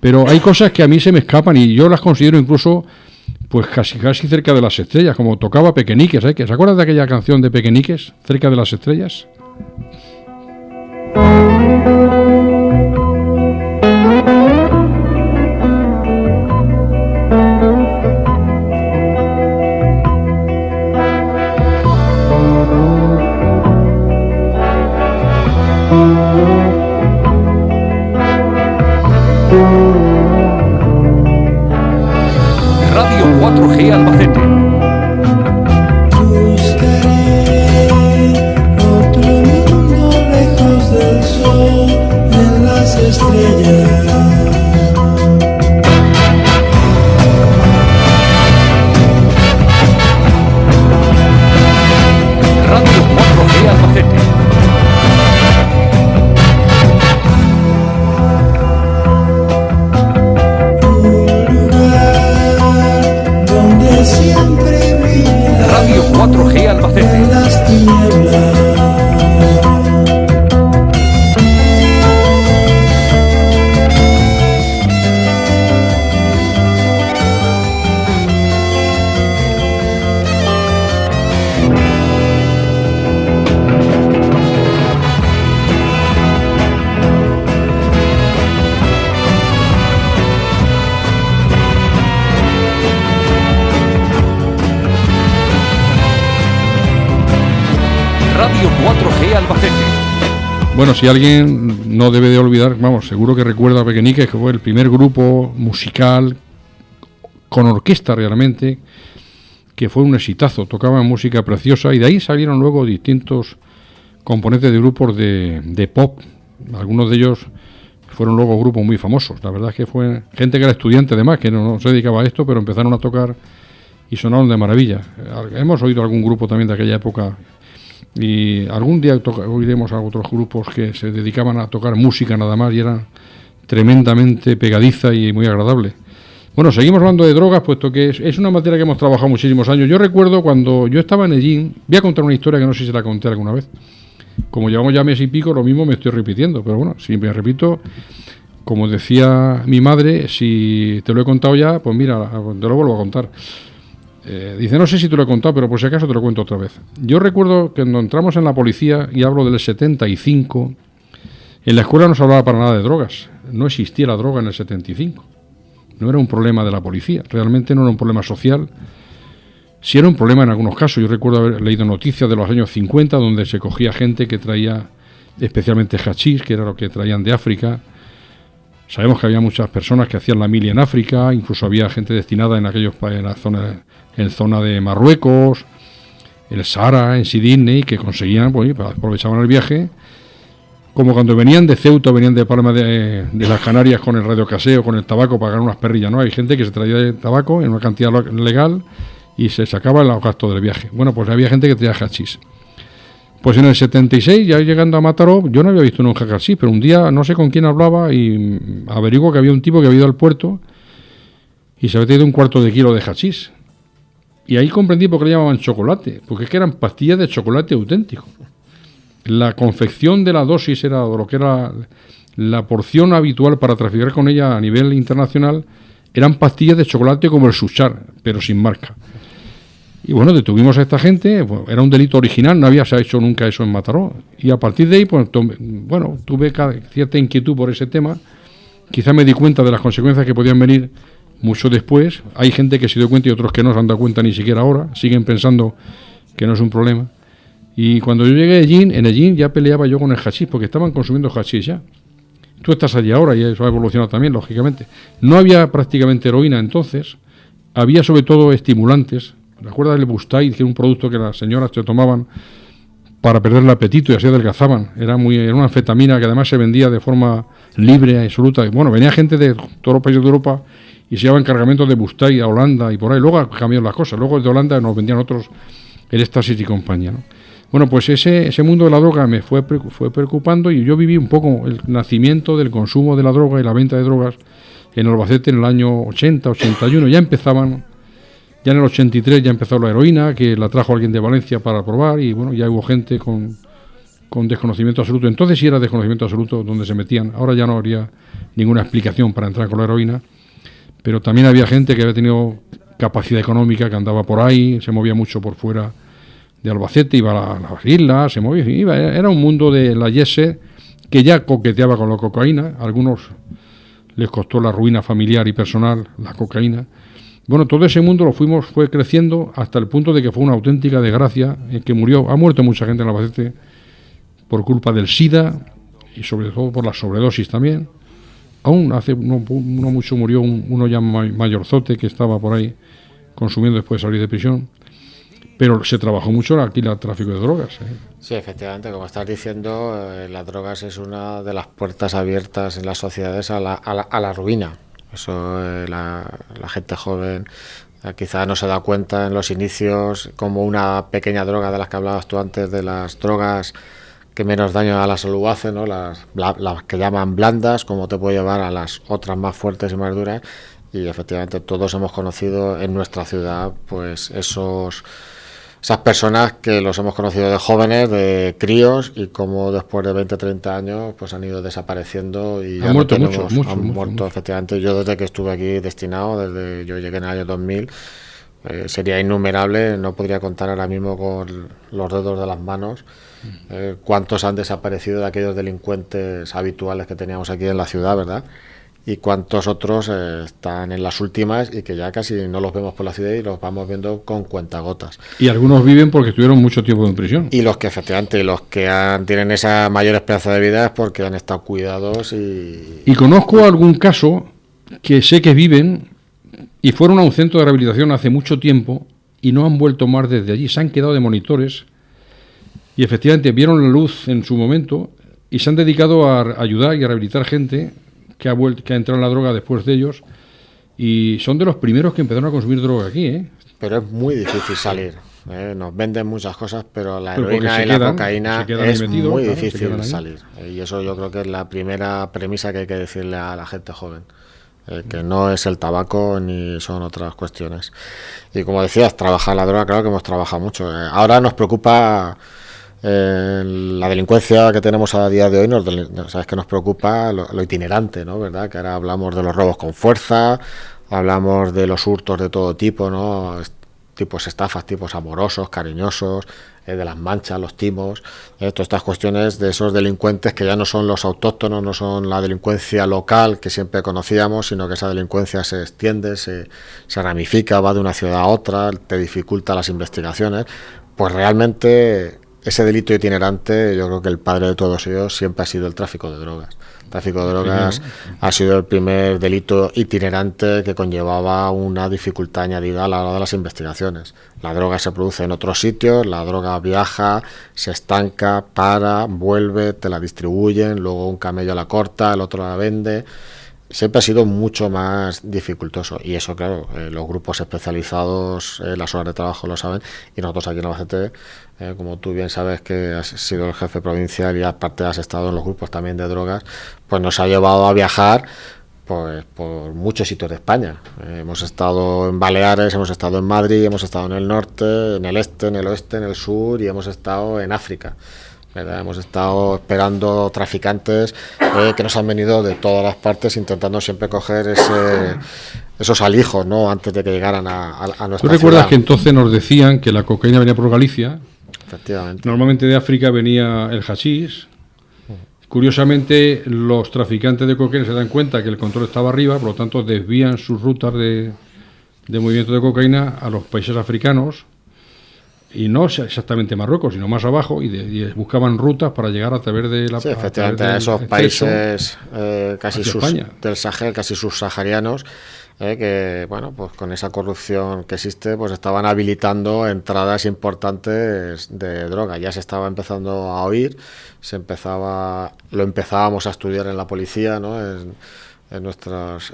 Pero hay cosas que a mí se me escapan y yo las considero incluso pues casi cerca de las estrellas, como tocaba Pequeñiques, ¿eh? ¿Se acuerdan de aquella canción de Pequeñiques, cerca de las estrellas? Radio 4G Albacete. Buscaré otro mundo lejos del sol, en las estrellas. Radio 4G Albacete. Siempre brilla Radio 4G Albacete. en las tinieblas. Radio 4G Albacete. Bueno, si alguien no debe de olvidar, vamos, seguro que recuerda a Pequeñiques, que fue el primer grupo musical con orquesta realmente, que fue un exitazo, tocaban música preciosa y de ahí salieron luego distintos componentes de grupos de pop. Algunos de ellos fueron luego grupos muy famosos. La verdad es que fue gente que era estudiante además, que no se dedicaba a esto, pero empezaron a tocar y sonaron de maravilla. Hemos oído algún grupo también de aquella época y algún día oiremos a otros grupos que se dedicaban a tocar música nada más y eran tremendamente pegadiza y muy agradable. Bueno, seguimos hablando de drogas, puesto que es una materia que hemos trabajado muchísimos años. Yo recuerdo cuando yo estaba en Ellín, voy a contar una historia que no sé si se la conté alguna vez. Como llevamos ya mes y pico, lo mismo me estoy repitiendo, pero bueno, si me repito, como decía mi madre, si te lo he contado ya, pues mira, te lo vuelvo a contar. Dice, no sé si te lo he contado, pero por si acaso te lo cuento otra vez. Yo recuerdo que cuando entramos en la policía, y hablo del 75, en la escuela no se hablaba para nada de drogas. No existía la droga en el 75. No era un problema de la policía, realmente no era un problema social. Sí era un problema en algunos casos. Yo recuerdo haber leído noticias de los años 50 donde se cogía gente que traía especialmente hachís, que era lo que traían de África. Sabemos que había muchas personas que hacían la mili en África, incluso había gente destinada en zona de Marruecos, el Sahara, en Sydney, que conseguían, pues, aprovechaban el viaje, como cuando venían de Ceuta, venían de Palma de las Canarias con el radiocaseo, con el tabaco, para ganar unas perrillas, ¿no? Hay gente que se traía de tabaco en una cantidad legal y se sacaba los gastos del viaje. Bueno, pues había gente que traía hachís. Pues en el 76, ya llegando a Mataró, yo no había visto nunca hachís, pero un día no sé con quién hablaba y averiguo que había un tipo que había ido al puerto y se había traído 1/4 de kilo de hachís. Y ahí comprendí por qué le llamaban chocolate, porque es que eran pastillas de chocolate auténtico. la confección de la dosis era, o lo que era la porción habitual para traficar con ella a nivel internacional, eran pastillas de chocolate como el Suchar, pero sin marca. Y bueno, detuvimos a esta gente, pues, era un delito original, no había se ha hecho nunca eso en Mataró. Y a partir de ahí, pues, tuve cierta inquietud por ese tema. Quizá me di cuenta de las consecuencias que podían venir mucho después. Hay gente que se dio cuenta y otros que no se han dado cuenta ni siquiera ahora, siguen pensando que no es un problema. Y cuando yo llegué a Ellín, en Ellín ya peleaba yo con el hachís, porque estaban consumiendo hachís ya. Tú estás allí ahora y eso ha evolucionado también, lógicamente. No había prácticamente heroína entonces, había sobre todo estimulantes. ¿Recuerdas el Bustaid, que era un producto que las señoras se tomaban para perder el apetito y así adelgazaban? Era una anfetamina que además se vendía de forma libre, absoluta. Bueno, venía gente de todos los países de Europa y se llevaban cargamentos de Bustaid a Holanda y por ahí. Luego cambiaron las cosas. Luego de Holanda nos vendían otros, el éxtasis y compañía, ¿no? Bueno, pues ese mundo de la droga me fue preocupando y yo viví un poco el nacimiento del consumo de la droga y la venta de drogas en Albacete en el año 80, 81. Ya en el 83 ya empezó la heroína, que la trajo alguien de Valencia para probar y bueno, ya hubo gente con desconocimiento absoluto. Entonces sí era desconocimiento absoluto donde se metían. Ahora ya no habría ninguna explicación para entrar con la heroína, pero también había gente que había tenido capacidad económica, que andaba por ahí, se movía mucho por fuera de Albacete, iba a las islas, se movía, era un mundo de la Yese que ya coqueteaba con la cocaína. A algunos les costó la ruina familiar y personal la cocaína. Bueno, todo ese mundo fue creciendo hasta el punto de que fue una auténtica desgracia, en que ha muerto mucha gente en Albacete por culpa del SIDA y sobre todo por la sobredosis también. Aún hace no mucho murió uno ya mayorzote que estaba por ahí consumiendo después de salir de prisión. Pero se trabajó mucho aquí el tráfico de drogas. Sí, efectivamente, como estás diciendo, las drogas es una de las puertas abiertas en las sociedades a la ruina. Eso la gente joven quizá no se da cuenta en los inicios, como una pequeña droga de las que hablabas tú antes, de las drogas que menos daño a la salud hacen, ¿no? Las que llaman blandas, como te puede llevar a las otras más fuertes y más duras. Y efectivamente todos hemos conocido en nuestra ciudad pues esas personas que los hemos conocido de jóvenes, de críos, y como después de 20, 30 años pues han ido desapareciendo y han muerto mucho. Efectivamente. Yo desde que estuve aquí destinado, desde yo llegué en el año 2000, sería innumerable, no podría contar ahora mismo con los dedos de las manos cuántos han desaparecido de aquellos delincuentes habituales que teníamos aquí en la ciudad, ¿verdad? Y cuántos otros están en las últimas y que ya casi no los vemos por la ciudad y los vamos viendo con cuentagotas. Y algunos viven porque estuvieron mucho tiempo en prisión. Y los que efectivamente, tienen esa mayor esperanza de vida es porque han estado cuidados y conozco algún caso que sé que viven y fueron a un centro de rehabilitación hace mucho tiempo y no han vuelto más desde allí. Se han quedado de monitores y efectivamente vieron la luz en su momento y se han dedicado a ayudar y a rehabilitar gente que ha entrado en la droga después de ellos, y son de los primeros que empezaron a consumir droga aquí, ¿eh? Pero es muy difícil salir. Nos venden muchas cosas, pero la heroína y la cocaína es muy difícil salir. Y eso yo creo que es la primera premisa que hay que decirle a la gente joven. Que no es el tabaco ni son otras cuestiones. Y como decías, trabajar la droga, claro que hemos trabajado mucho. Ahora nos preocupa la delincuencia que tenemos a día de hoy, sabes que nos preocupa lo itinerante, ¿no? ¿Verdad? Que ahora hablamos de los robos con fuerza, hablamos de los hurtos de todo tipo, ¿no? Tipos estafas, tipos amorosos, cariñosos, de las manchas, los timos, todas estas cuestiones de esos delincuentes que ya no son los autóctonos, no son la delincuencia local que siempre conocíamos, sino que esa delincuencia se extiende, se ramifica, va de una ciudad a otra, te dificulta las investigaciones. Pues realmente ese delito itinerante, yo creo que el padre de todos ellos siempre ha sido el tráfico de drogas. El tráfico de drogas ha sido el primer delito itinerante que conllevaba una dificultad añadida a la hora de las investigaciones. La droga se produce en otros sitios, la droga viaja, se estanca, vuelve, te la distribuyen, luego un camello la corta, el otro la vende. Siempre ha sido mucho más dificultoso, y eso, claro, los grupos especializados, las horas de trabajo lo saben, y nosotros aquí en Albacete, como tú bien sabes que has sido el jefe provincial y aparte has estado en los grupos también de drogas, pues nos ha llevado a viajar pues por muchos sitios de España. Hemos estado en Baleares, hemos estado en Madrid, hemos estado en el norte, en el este, en el oeste, en el sur, y hemos estado en África. ¿verdad? Hemos estado esperando traficantes que nos han venido de todas las partes, intentando siempre coger esos alijos, ¿no? Antes de que llegaran a nuestra ¿Tú recuerdas ciudad. que entonces nos decían que la cocaína venía por Galicia? Efectivamente. Normalmente de África venía el hachís. Curiosamente, los traficantes de cocaína se dan cuenta que el control estaba arriba, por lo tanto desvían sus rutas de movimiento de cocaína a los países africanos, y no exactamente Marruecos, sino más abajo, y buscaban rutas para llegar a través de la... Sí, efectivamente, a esos países casi del Sahel, casi subsaharianos, que, bueno, pues con esa corrupción que existe, pues estaban habilitando entradas importantes de droga. Ya se estaba empezando a oír, lo empezábamos a estudiar en la policía, ¿no? En nuestros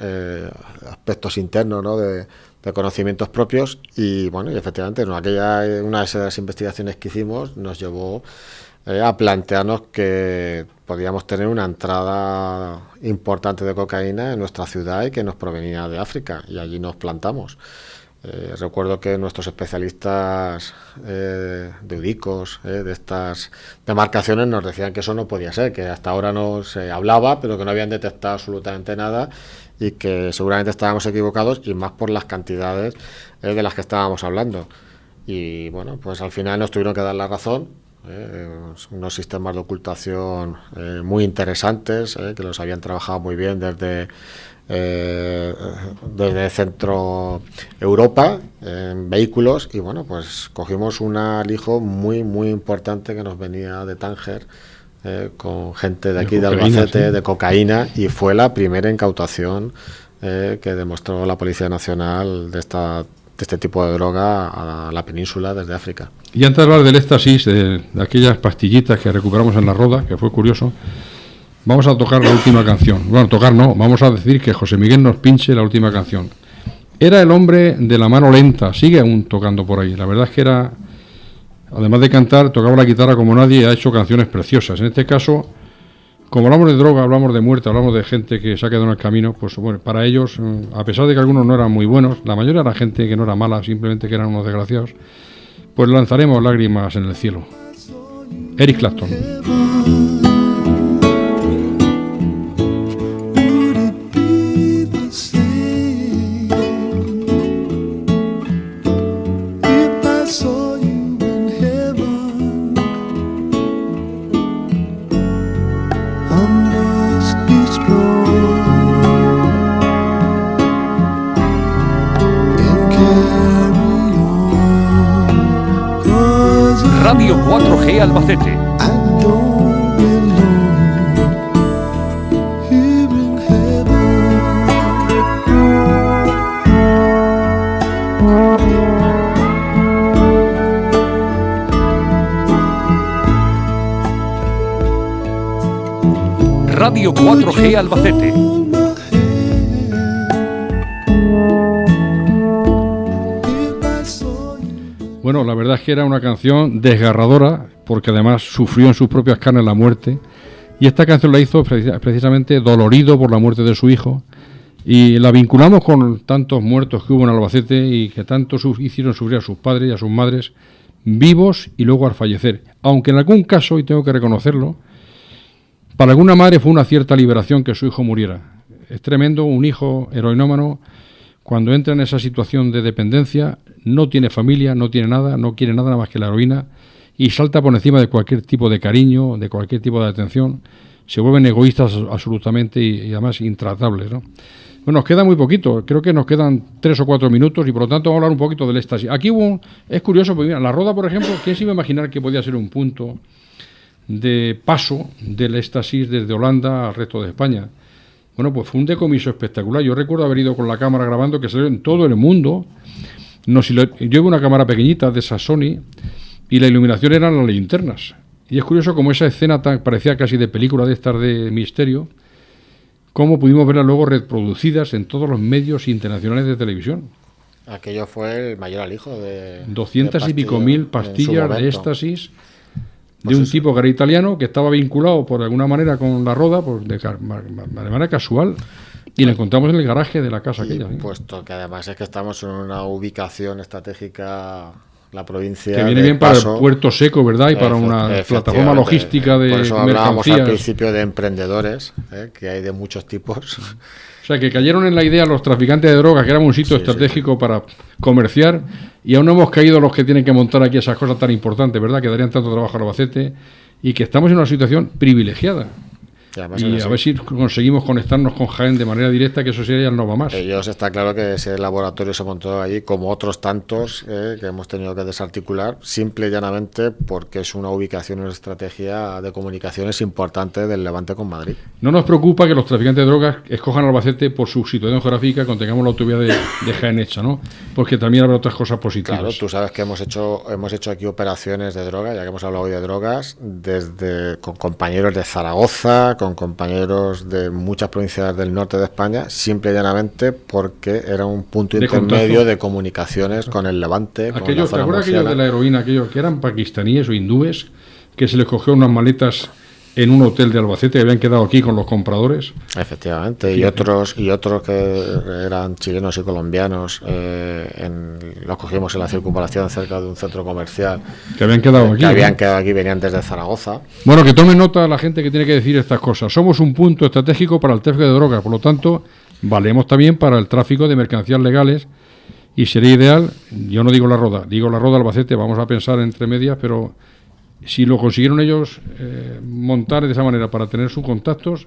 aspectos internos, ¿no? de conocimientos propios, y bueno, y efectivamente una de esas investigaciones que hicimos nos llevó a plantearnos que podíamos tener una entrada importante de cocaína en nuestra ciudad y que nos provenía de África, y allí nos plantamos. Recuerdo que nuestros especialistas de UDICOS, de estas demarcaciones, nos decían que eso no podía ser, que hasta ahora no se hablaba, pero que no habían detectado absolutamente nada, y que seguramente estábamos equivocados, y más por las cantidades de las que estábamos hablando. Y bueno, pues al final nos tuvieron que dar la razón. Unos sistemas de ocultación muy interesantes, que los habían trabajado muy bien desde Centro Europa, en vehículos, y bueno, pues cogimos un alijo muy muy importante que nos venía de Tánger, con gente de aquí de Albacete, sí, de cocaína, y fue la primera incautación que demostró la Policía Nacional de este tipo de droga a la península desde África. Y antes de hablar del éxtasis, de aquellas pastillitas que recuperamos en la Roda, que fue curioso, vamos a tocar la última canción. Bueno, tocar no, vamos a decir que José Miguel nos pinche la última canción. Era el hombre de la mano lenta, sigue aún tocando por ahí. La verdad es que era, además de cantar, tocaba la guitarra como nadie y ha hecho canciones preciosas. En este caso, como hablamos de droga, hablamos de muerte, hablamos de gente que se ha quedado en el camino, pues bueno, para ellos, a pesar de que algunos no eran muy buenos, la mayoría era gente que no era mala, simplemente que eran unos desgraciados, pues lanzaremos lágrimas en el cielo. Eric Clapton. Radio 4G Albacete. Radio 4G Albacete. Bueno, la verdad es que era una canción desgarradora, porque además sufrió en sus propias carnes la muerte, y esta canción la hizo precisamente dolorido por la muerte de su hijo, y la vinculamos con tantos muertos que hubo en Albacete y que tanto hicieron sufrir a sus padres y a sus madres, vivos y luego al fallecer. Aunque en algún caso, y tengo que reconocerlo, para alguna madre fue una cierta liberación que su hijo muriera. Es tremendo, un hijo heroinómano, cuando entra en esa situación de dependencia, no tiene familia, no tiene nada, no quiere nada más que la heroína, y salta por encima de cualquier tipo de cariño, de cualquier tipo de atención. Se vuelven egoístas absolutamente y además intratables, ¿no? Bueno, nos queda muy poquito, creo que nos quedan 3 o 4 minutos, y por lo tanto vamos a hablar un poquito del éxtasis. Aquí es curioso, porque mira, la Roda, por ejemplo, ¿quién se iba a imaginar que podía ser un punto de paso del éxtasis desde Holanda al resto de España? Bueno, pues fue un decomiso espectacular. Yo recuerdo haber ido con la cámara grabando, que salió en todo el mundo. Yo llevo una cámara pequeñita de esa Sony, y la iluminación eran las linternas. Y es curioso como esa escena parecía casi de película de estas de misterio, cómo pudimos verla luego reproducidas en todos los medios internacionales de televisión. Aquello fue el mayor alijo de 200 y pico mil pastillas de éxtasis de un tipo que era italiano, que estaba vinculado por alguna manera con la Roda, pues de manera casual, y la encontramos en el garaje de la casa aquella. Puesto que además es que estamos en una ubicación estratégica la provincia. Que viene de bien para paso. el puerto seco, ¿verdad? Y para una plataforma Efectivamente. logística de Por eso hablábamos al mercancías. principio de emprendedores, que hay de muchos tipos. O sea, que cayeron en la idea los traficantes de drogas, que era un sitio estratégico para comerciar, y aún no hemos caído los que tienen que montar aquí esas cosas tan importantes, ¿verdad? Que darían tanto trabajo al Albacete, y que estamos en una situación privilegiada. Y a ver si conseguimos conectarnos con Jaén de manera directa, que eso sería el no va más. Ellos está claro que ese laboratorio se montó allí, como otros tantos que hemos tenido que desarticular, simple y llanamente porque es una ubicación y una estrategia de comunicaciones importante del Levante con Madrid. No nos preocupa que los traficantes de drogas escojan Albacete por su situación geográfica cuando tengamos la autovía de Jaén hecha, ¿no? Porque también habrá otras cosas positivas. Claro, tú sabes que hemos hecho aquí operaciones de droga, ya que hemos hablado hoy de drogas, con compañeros de Zaragoza, con compañeros de muchas provincias del norte de España, simple y llanamente porque era un punto intermedio contacto. De comunicaciones con el Levante. ¿Te con la zona acuerdas aquellos murciana? de la heroína, aquellos que eran pakistaníes o hindúes, que se les cogió unas maletas en un hotel de Albacete y habían quedado aquí con los compradores? Efectivamente, y otros que eran chilenos y colombianos, los cogimos en la circunvalación cerca de un centro comercial. Que habían quedado aquí. Que habían quedado aquí, venían desde Zaragoza. Bueno, que tome nota la gente que tiene que decir estas cosas. Somos un punto estratégico para el tráfico de drogas, por lo tanto, valemos también para el tráfico de mercancías legales, y sería ideal, yo no digo la Roda, digo la Roda Albacete, vamos a pensar entre medias, pero si lo consiguieron ellos montar de esa manera para tener sus contactos,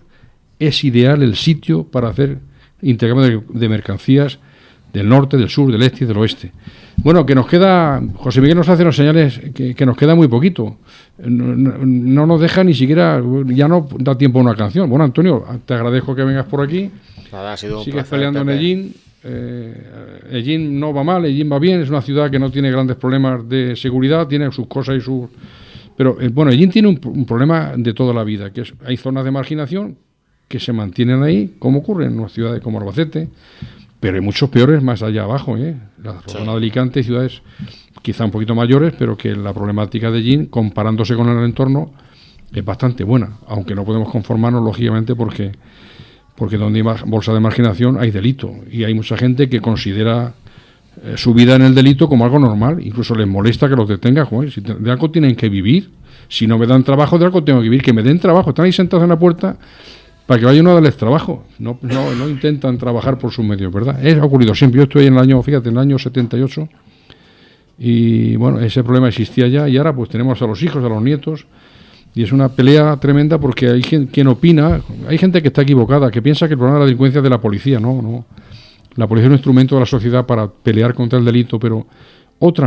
es ideal el sitio para hacer intercambio de mercancías del norte, del sur, del este y del oeste. Bueno, que nos queda, José Miguel nos hace unas señales que nos queda muy poquito. No nos deja ni siquiera, ya no da tiempo a una canción. Bueno, Antonio, te agradezco que vengas por aquí. Nada, ha sido un Sigues placer, peleando Pepe. en Ellín. Ellín no va mal, Ellín va bien, es una ciudad que no tiene grandes problemas de seguridad, tiene sus cosas y sus... Pero bueno, Ellín tiene un problema de toda la vida, que es hay zonas de marginación que se mantienen ahí, como ocurre en unas ciudades como Albacete, pero hay muchos peores más allá abajo, la zona de Alicante, ciudades quizá un poquito mayores, pero que la problemática de Ellín, comparándose con el entorno, es bastante buena, aunque no podemos conformarnos, lógicamente, porque donde hay bolsa de marginación hay delito, y hay mucha gente que considera su vida en el delito como algo normal, incluso les molesta que los detengan. Joder, si de algo tienen que vivir, si no me dan trabajo, de algo tengo que vivir, que me den trabajo, están ahí sentados en la puerta para que vaya uno a darles trabajo, no intentan trabajar por sus medios, ¿verdad? Ha ocurrido siempre. Yo estoy en el año 78, y bueno, ese problema existía ya, y ahora pues tenemos a los hijos, a los nietos, y es una pelea tremenda porque hay gente quien opina, hay gente que está equivocada, que piensa que el problema de la delincuencia es de la policía. No. La policía es un instrumento de la sociedad para pelear contra el delito, pero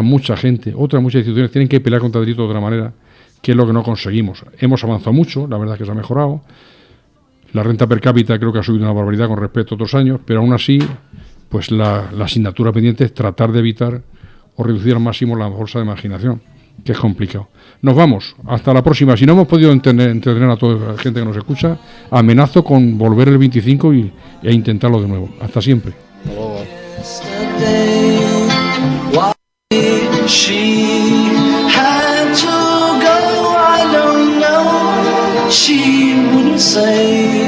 muchas instituciones tienen que pelear contra el delito de otra manera, que es lo que no conseguimos. Hemos avanzado mucho, la verdad es que se ha mejorado. La renta per cápita creo que ha subido una barbaridad con respecto a otros años, pero aún así, pues la asignatura pendiente es tratar de evitar o reducir al máximo la bolsa de marginación, que es complicado. Nos vamos, hasta la próxima. Si no hemos podido entretener a toda la gente que nos escucha, amenazo con volver el 25 e intentarlo de nuevo. Hasta siempre. She wouldn't say